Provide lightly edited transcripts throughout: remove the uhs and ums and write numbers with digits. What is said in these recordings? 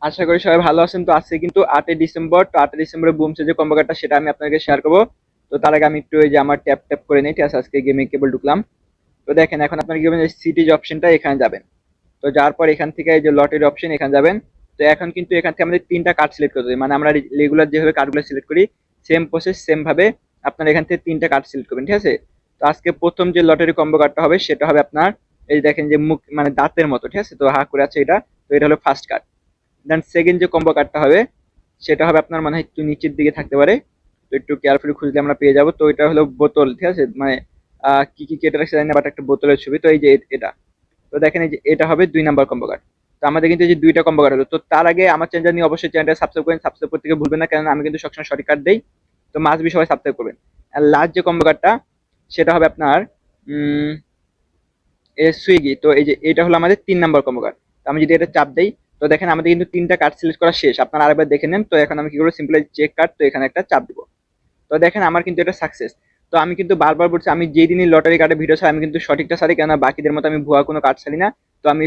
আশা করি সবাই ভালো আছেন। তো আজকে কিন্তু 8ই ডিসেম্বর। তো 8ই ডিসেম্বরে বুমসে যে কম্বো কার্ডটা সেটা আমি আপনাদেরকে শেয়ার করবো। তো তার আগে আমি একটু এই যে আমার ট্যাপ ট্যাপ করে নিই, ঠিক আছে? আজকে গেমে কেবল ঢুকলাম। তো দেখেন এখন আপনার কি করবেন, সিটিজ অপশনটা এখানে যাবেন। তো যাওয়ার পর এখান থেকে এই যে লটের অপশন এখানে যাবেন। তো এখন কিন্তু এখান থেকে আমাদের 3টা কার্ড সিলেক্ট করতে হবে, মানে আমরা রেগুলার যেভাবে কার্ডগুলো সিলেক্ট করি সেম প্রসেস সেম ভাবে আপনারা এখান থেকে 3টা কার্ড সিলেক্ট করবেন, ঠিক আছে? তো আজকে প্রথম যে লটারি কম্বো কার্ডটা হবে সেটা হবে আপনার এই যে দেখেন যে মুখ মানে দাঁতের মতো, ঠিক আছে? তো হা করে আছে এটা। তো এটা হলো ফার্স্ট কার্ড। দেন সেকেন্ড যে কম্বো কার্ডটা হবে সেটা হবে আপনার মানে একটু নিচের দিকে থাকতে পারে। তো একটু কেয়ারফুলি খুঁজলে আমরা পেয়ে যাবো। তো এটা হলো বোতল, ঠিক আছে? মানে কি কি কেটে রাখছে জানি না, বাট একটা বোতলের ছবি। তো এই যে এটা। তো দেখেন এই যে এটা হবে 2 নাম্বার কম্বো কার্ড। তো আমাদের কিন্তু এই যে 2টা কম্বো কার্ড হলো। তো তার আগে আমার চ্যানেল নিয়ে অবশ্যই চ্যানেলটা সাবস্ক্রাইব করেন, সাবস্ক্রাইব করতে ভুলবেন না, কারণ আমি কিন্তু সবসময় সঠিক কার্ড দেই। তো মাস্ট বি সবাই সাবস্ক্রাইব করবেন। আর লাস্ট যে কম্বো কার্ডটা সেটা হবে আপনার উম সুইগি। তো এই যে এটা হলো আমাদের 3 নাম্বার কম্বো কার্ড। তো আমি যদি এটা চাপ দেই, তো দেখেন আমাদের কিন্তু 3টা কার্ড সিলেক্ট করা শেষ। আপনারা আরেকবার দেখে নেন। তো এখন আমি কি করবো, সিম্পলি চেক কার্ড, তো এখানে একটা চাপ দিব। তো দেখেন আমার কিন্তু এটা সাকসেস। তো আমি কিন্তু বারবার বলছি, আমি যেই দিনই লটারি কার্ডের ভিডিও ছাড়ি আমি কিন্তু সঠিকটা ছাড়ি, কেননা বাকিদের মতো আমি ভুয়া কোনো কার্ড ছাড়ি না। তো আমি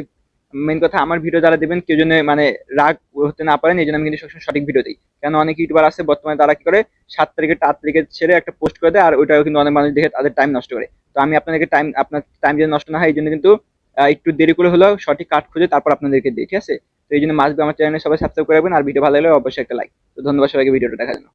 মেন কথা, আমার ভিডিও যারা দেবেন কেউ যেন মানে রাগ হতে না পারেন, এই জন্য আমি কিন্তু সবসময় সঠিক ভিডিও দিই। কেন অনেক ইউটিউবার আছে বর্তমানে, তারা কি করে 7 তারিখে 8 তারিখে ছেড়ে একটা পোস্ট করে দেয়, আর ওইটাও কিন্তু অনেক মানুষ দেখে তাদের টাইম নষ্ট করে। তো আমি আপনাদেরকে টাইম, আপনার টাইম যেন নষ্ট না হয় এই জন্য কিন্তু একটু দেরি করে হলেও সঠিক কার্ড খুঁজে তারপর আপনাদেরকে দিই, ঠিক আছে? তো এই জন্য মাস্ট বি আমার চ্যানেলে সবাই সাবস্ক্রাইব করে রাখবেন, আর ভিডিও ভালো লাগলে অবশ্যই একটা লাইক। তো ধন্যবাদ সবাইকে ভিডিওটা দেখার জন্য।